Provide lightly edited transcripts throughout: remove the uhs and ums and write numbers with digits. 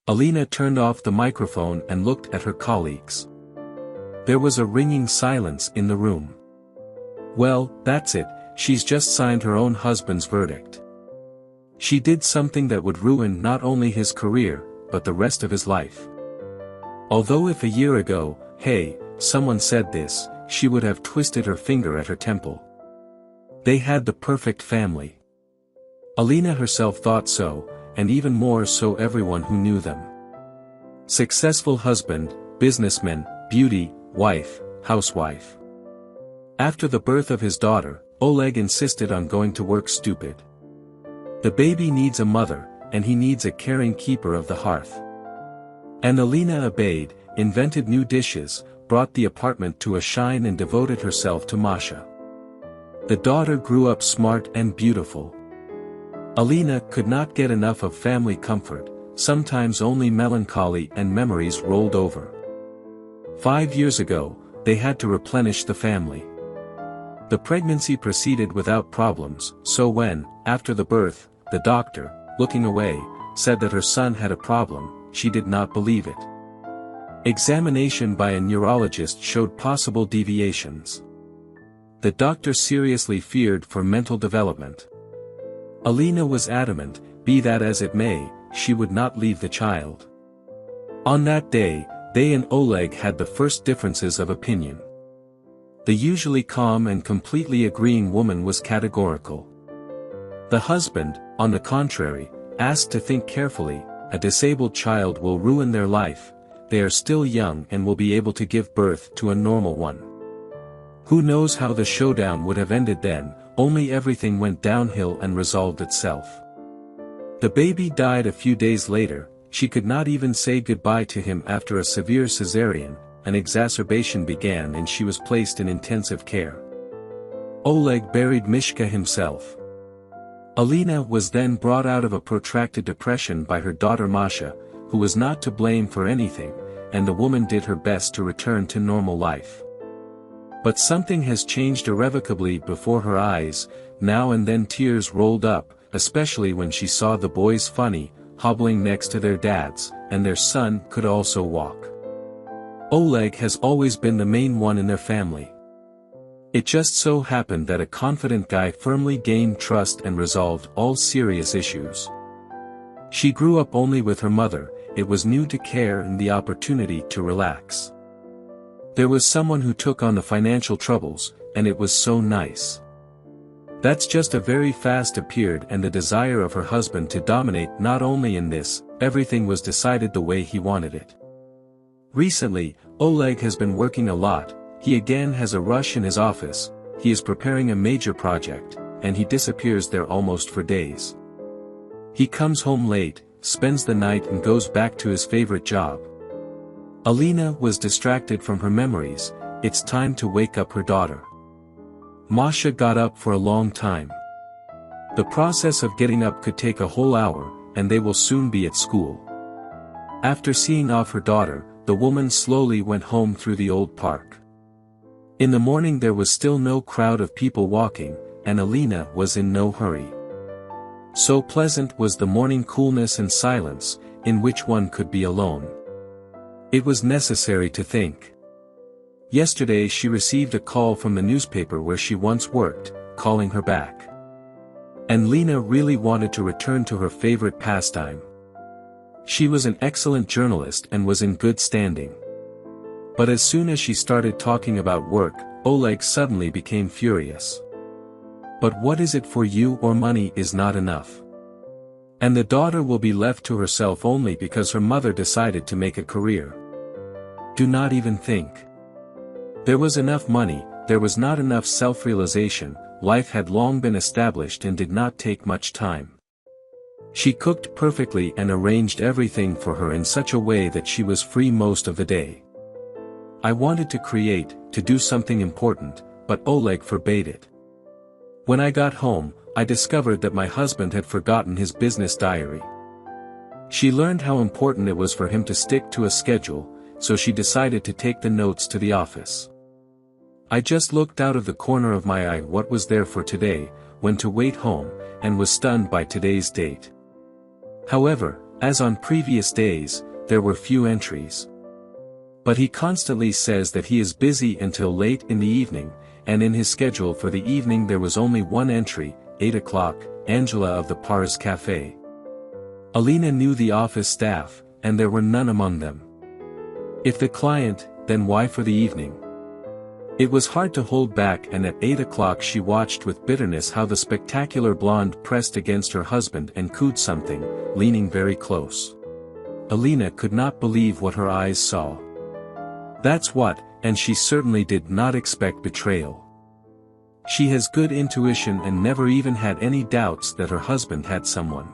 Alina turned off the microphone and looked at her colleagues. There was a ringing silence in the room. Well, that's it, she's just signed her own husband's verdict. She did something that would ruin not only his career, but the rest of his life. Although if a year ago, hey, someone said this, she would have twisted her finger at her temple. They had the perfect family. Alina herself thought so, and even more so everyone who knew them. Successful husband, businessman, beauty, wife, housewife. After the birth of his daughter, Oleg insisted on going to work stupid. The baby needs a mother, and he needs a caring keeper of the hearth. And Alina obeyed, invented new dishes, brought the apartment to a shine and devoted herself to Masha. The daughter grew up smart and beautiful. Alina could not get enough of family comfort, sometimes only melancholy and memories rolled over. 5 years ago, they had to replenish the family. The pregnancy proceeded without problems, so when, after the birth, the doctor, looking away, said that her son had a problem, she did not believe it. Examination by a neurologist showed possible deviations. The doctor seriously feared for mental development. Alina was adamant, be that as it may, she would not leave the child. On that day, they and Oleg had the first differences of opinion. The usually calm and completely agreeing woman was categorical. The husband, on the contrary, asked to think carefully, a disabled child will ruin their life, they are still young and will be able to give birth to a normal one. Who knows how the showdown would have ended then, only everything went downhill and resolved itself. The baby died a few days later, she could not even say goodbye to him after a severe cesarean, an exacerbation began and she was placed in intensive care. Oleg buried Mishka himself. Alina was then brought out of a protracted depression by her daughter Masha, who was not to blame for anything, and the woman did her best to return to normal life. But something has changed irrevocably before her eyes, now and then tears rolled up, especially when she saw the boys funny, hobbling next to their dads, and their son could also walk. Oleg has always been the main one in their family. It just so happened that a confident guy firmly gained trust and resolved all serious issues. She grew up only with her mother, it was new to care and the opportunity to relax. There was someone who took on the financial troubles, and it was so nice. That's just a very fast appeared and the desire of her husband to dominate not only in this, everything was decided the way he wanted it. Recently, Oleg has been working a lot, he again has a rush in his office, he is preparing a major project, and he disappears there almost for days. He comes home late, spends the night and goes back to his favorite job. Alina was distracted from her memories, it's time to wake up her daughter. Masha got up for a long time. The process of getting up could take a whole hour, and they will soon be at school. After seeing off her daughter, the woman slowly went home through the old park. In the morning there was still no crowd of people walking, and Alina was in no hurry. So pleasant was the morning coolness and silence, in which one could be alone. It was necessary to think. Yesterday she received a call from the newspaper where she once worked, calling her back. And Lena really wanted to return to her favorite pastime. She was an excellent journalist and was in good standing. But as soon as she started talking about work, Oleg suddenly became furious. But what is it for you or money is not enough? And the daughter will be left to herself only because her mother decided to make a career. Do not even think. There was enough money, there was not enough self-realization, life had long been established and did not take much time. She cooked perfectly and arranged everything for her in such a way that she was free most of the day. I wanted to create, to do something important, but Oleg forbade it. When I got home, I discovered that my husband had forgotten his business diary. She learned how important it was for him to stick to a schedule, so she decided to take the notes to the office. I just looked out of the corner of my eye what was there for today, when to wait home, and was stunned by today's date. However, As on previous days, there were few entries. But he constantly says that he is busy until late in the evening, and in his schedule for the evening there was only one entry, 8 o'clock, Angela of the Pars Café. Alina knew the office staff, and there were none among them. If the client, then why for the evening? It was hard to hold back, and at 8 o'clock she watched with bitterness how the spectacular blonde pressed against her husband and cooed something, leaning very close. Alina could not believe what her eyes saw. That's what, and she certainly did not expect betrayal. She has good intuition and never even had any doubts that her husband had someone.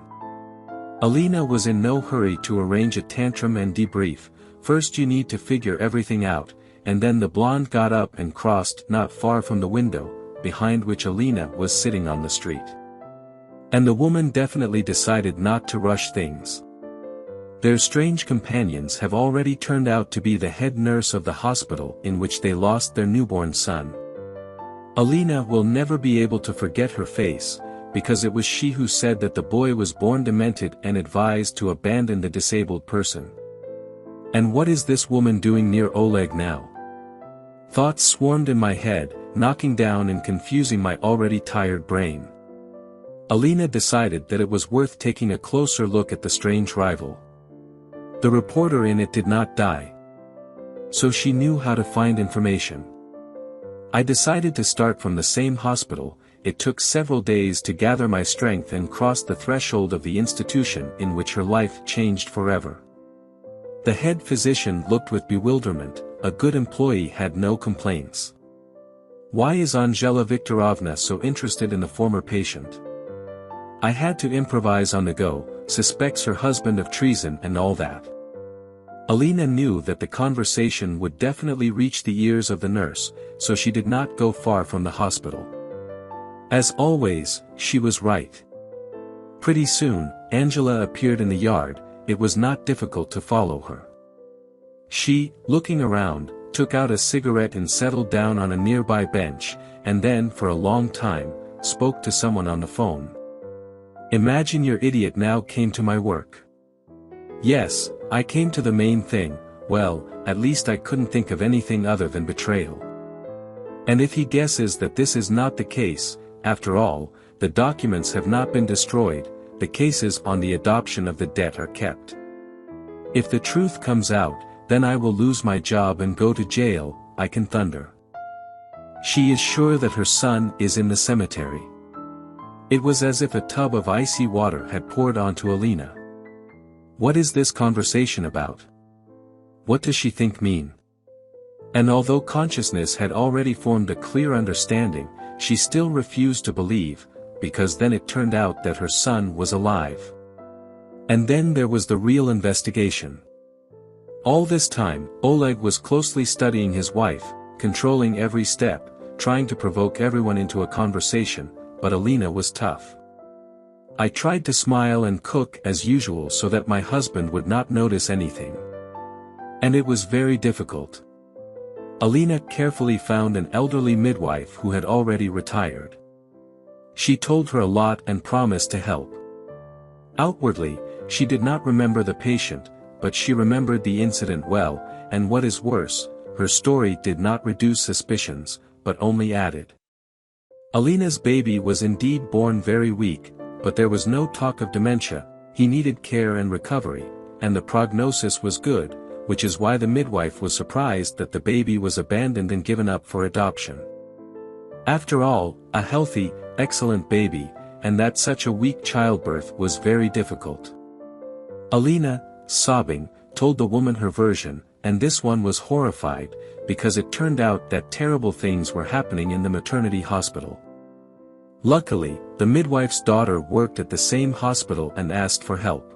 Alina was in no hurry to arrange a tantrum and debrief. First you need to figure everything out, and then the blonde got up and crossed not far from the window, behind which Alina was sitting on the street. And the woman definitely decided not to rush things. Their strange companions have already turned out to be the head nurse of the hospital in which they lost their newborn son. Alina will never be able to forget her face, because it was she who said that the boy was born demented and advised to abandon the disabled person. And what is this woman doing near Oleg now? Thoughts swarmed in my head, knocking down and confusing my already tired brain. Alina decided that it was worth taking a closer look at the strange rival. The reporter in it did not die. So she knew how to find information. I decided to start from the same hospital. It took several days to gather my strength and cross the threshold of the institution in which her life changed forever. The head physician looked with bewilderment. A good employee had no complaints. Why is Angela Viktorovna so interested in the former patient? I had to improvise on the go, suspects her husband of treason and all that. Alina knew that the conversation would definitely reach the ears of the nurse, so she did not go far from the hospital. As always, she was right. Pretty soon, Angela appeared in the yard. It was not difficult to follow her. She, looking around, took out a cigarette and settled down on a nearby bench, and then for a long time, spoke to someone on the phone. Imagine your idiot now came to my work. Yes, I came to the main thing. Well, at least I couldn't think of anything other than betrayal. And if he guesses that this is not the case, after all, the documents have not been destroyed, the cases on the adoption of the debt are kept. If the truth comes out, then I will lose my job and go to jail, I can thunder. She is sure that her son is in the cemetery. It was as if a tub of icy water had poured onto Alina. What is this conversation about? What does she think mean? And although consciousness had already formed a clear understanding, she still refused to believe, because then it turned out that her son was alive. And then there was the real investigation. All this time, Oleg was closely studying his wife, controlling every step, trying to provoke everyone into a conversation, but Alina was tough. I tried to smile and cook as usual so that my husband would not notice anything. And it was very difficult. Alina carefully found an elderly midwife who had already retired. She told her a lot and promised to help. Outwardly, she did not remember the patient, but she remembered the incident well, and what is worse, her story did not reduce suspicions, but only added. Alina's baby was indeed born very weak, but there was no talk of dementia. He needed care and recovery, and the prognosis was good, which is why the midwife was surprised that the baby was abandoned and given up for adoption. After all, a healthy, excellent baby, and that such a weak childbirth was very difficult. Alina, sobbing, told the woman her version, and this one was horrified, because it turned out that terrible things were happening in the maternity hospital. Luckily, the midwife's daughter worked at the same hospital and asked for help.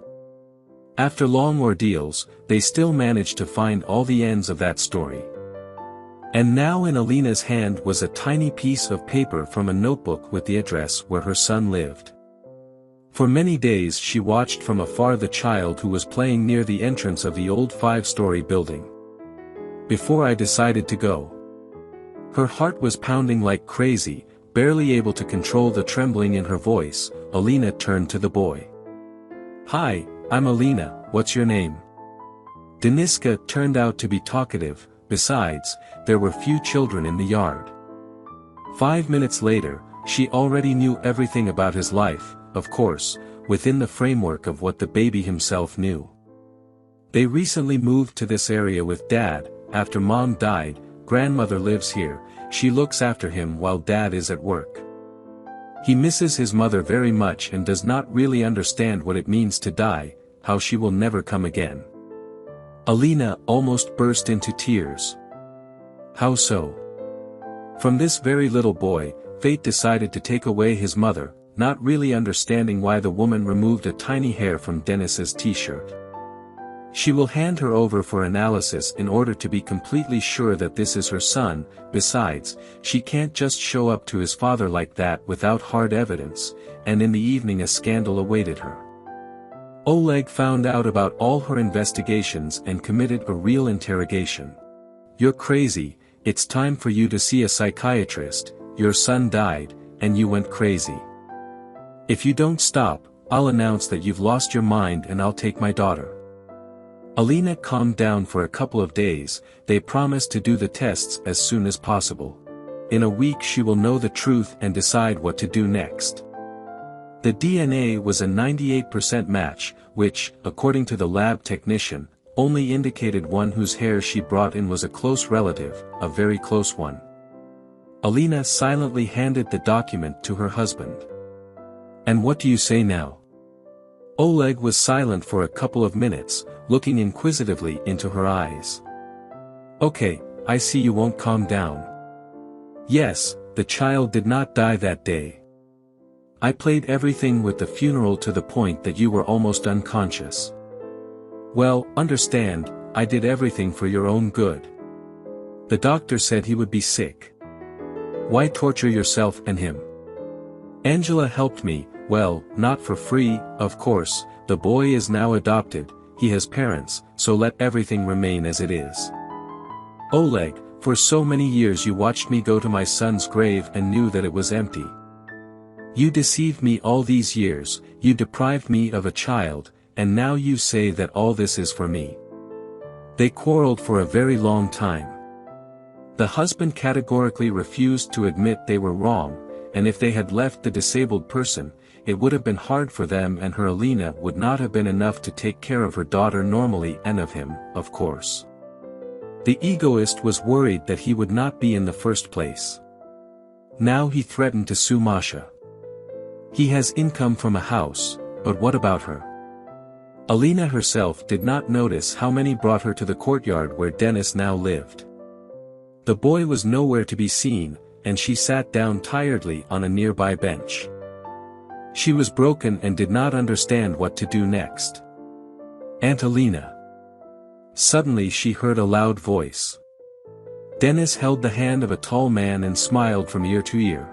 After long ordeals, they still managed to find all the ends of that story. And now in Alina's hand was a tiny piece of paper from a notebook with the address where her son lived. For many days she watched from afar the child who was playing near the entrance of the old 5-story building. Before I decided to go. Her heart was pounding like crazy, barely able to control the trembling in her voice. Alina turned to the boy. "Hi, I'm Alina, what's your name? Deniska turned out to be talkative, besides, there were few children in the yard. 5 minutes later, she already knew everything about his life, of course, within the framework of what the baby himself knew. They recently moved to this area with Dad. After Mom died, grandmother lives here. She looks after him while Dad is at work. He misses his mother very much and does not really understand what it means to die, how she will never come again. Alina almost burst into tears. How so? From this very little boy, fate decided to take away his mother, not really understanding why the woman removed a tiny hair from Dennis's t-shirt. She will hand her over for analysis in order to be completely sure that this is her son. Besides, she can't just show up to his father like that without hard evidence, and in the evening a scandal awaited her. Oleg found out about all her investigations and committed a real interrogation. You're crazy, it's time for you to see a psychiatrist, your son died, and you went crazy. If you don't stop, I'll announce that you've lost your mind and I'll take my daughter. Alina calmed down for a couple of days. They promised to do the tests as soon as possible. In a week she will know the truth and decide what to do next. The DNA was a 98% match, which, according to the lab technician, only indicated one whose hair she brought in was a close relative, a very close one. Alina silently handed the document to her husband. And what do you say now? Oleg was silent for a couple of minutes, looking inquisitively into her eyes. Okay, I see you won't calm down. Yes, the child did not die that day. I played everything with the funeral to the point that you were almost unconscious. Well, understand, I did everything for your own good. The doctor said he would be sick. Why torture yourself and him? Angela helped me. Well, not for free, of course. The boy is now adopted, he has parents, so let everything remain as it is. Oleg, for so many years you watched me go to my son's grave and knew that it was empty. You deceived me all these years, you deprived me of a child, and now you say that all this is for me. They quarreled for a very long time. The husband categorically refused to admit they were wrong, and if they had left the disabled person, it would have been hard for them, and her Alina would not have been enough to take care of her daughter normally and of him, of course. The egoist was worried that he would not be in the first place. Now he threatened to sue Masha. He has income from a house, but what about her? Alina herself did not notice how many brought her to the courtyard where Dennis now lived. The boy was nowhere to be seen, and she sat down tiredly on a nearby bench. She was broken and did not understand what to do next. Aunt Alina. Suddenly she heard a loud voice. Dennis held the hand of a tall man and smiled from ear to ear.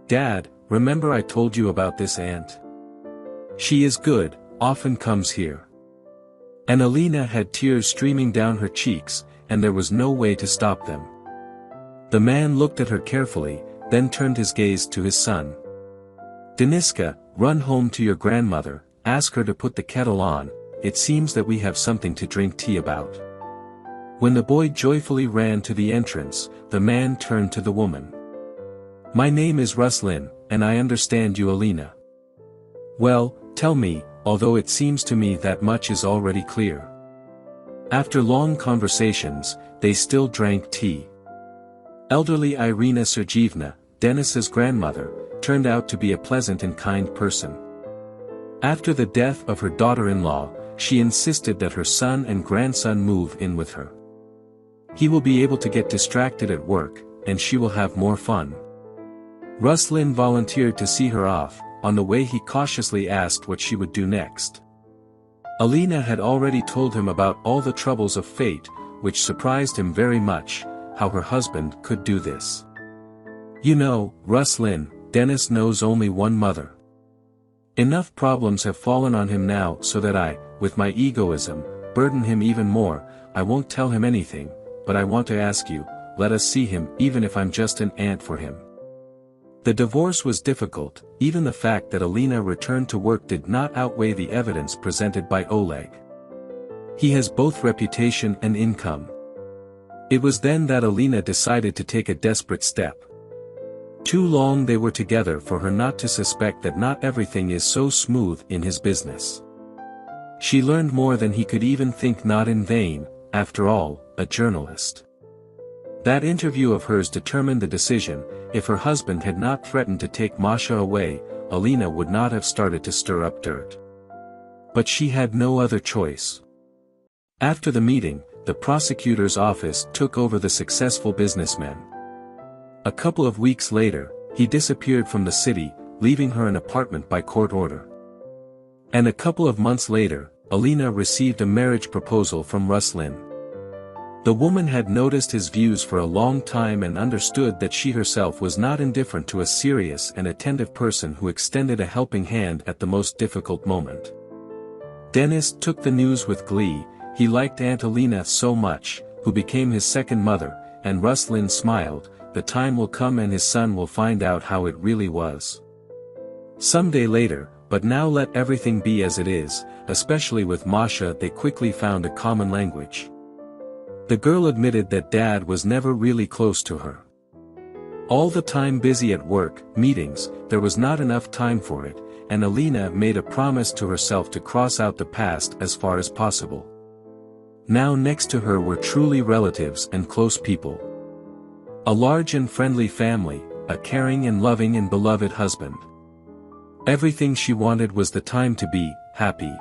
Dad, remember I told you about this aunt? She is good, often comes here. And Alina had tears streaming down her cheeks, and there was no way to stop them. The man looked at her carefully, then turned his gaze to his son. Deniska, run home to your grandmother, ask her to put the kettle on, it seems that we have something to drink tea about. When the boy joyfully ran to the entrance, the man turned to the woman. My name is Ruslin, and I understand you, Alina. Well, tell me, although it seems to me that much is already clear. After long conversations, they still drank tea. Elderly Irina Sergeevna, Denis's grandmother, turned out to be a pleasant and kind person. After the death of her daughter-in-law, she insisted that her son and grandson move in with her. He will be able to get distracted at work, and she will have more fun. Ruslin volunteered to see her off. On the way he cautiously asked what she would do next. Alina had already told him about all the troubles of fate, which surprised him very much, how her husband could do this. You know, Ruslin, Dennis knows only one mother. Enough problems have fallen on him now so that I, with my egoism, burden him even more. I won't tell him anything, but I want to ask you, let us see him even if I'm just an aunt for him. The divorce was difficult, even the fact that Alina returned to work did not outweigh the evidence presented by Oleg. He has both reputation and income. It was then that Alina decided to take a desperate step. Too long they were together for her not to suspect that not everything is so smooth in his business. She learned more than he could even think, not in vain, after all, a journalist. That interview of hers determined the decision. If her husband had not threatened to take Masha away, Alina would not have started to stir up dirt. But she had no other choice. After the meeting, the prosecutor's office took over the successful businessman. A couple of weeks later, he disappeared from the city, leaving her an apartment by court order. And a couple of months later, Alina received a marriage proposal from Ruslin. The woman had noticed his views for a long time and understood that she herself was not indifferent to a serious and attentive person who extended a helping hand at the most difficult moment. Denis took the news with glee. He liked Aunt Alina so much, who became his second mother, and Ruslin smiled. The time will come and his son will find out how it really was. Someday later, but now let everything be as it is, especially with Masha. They quickly found a common language. The girl admitted that Dad was never really close to her. All the time busy at work, meetings, there was not enough time for it, and Alina made a promise to herself to cross out the past as far as possible. Now next to her were truly relatives and close people. A large and friendly family, a caring and loving and beloved husband. Everything she wanted was the time to be happy.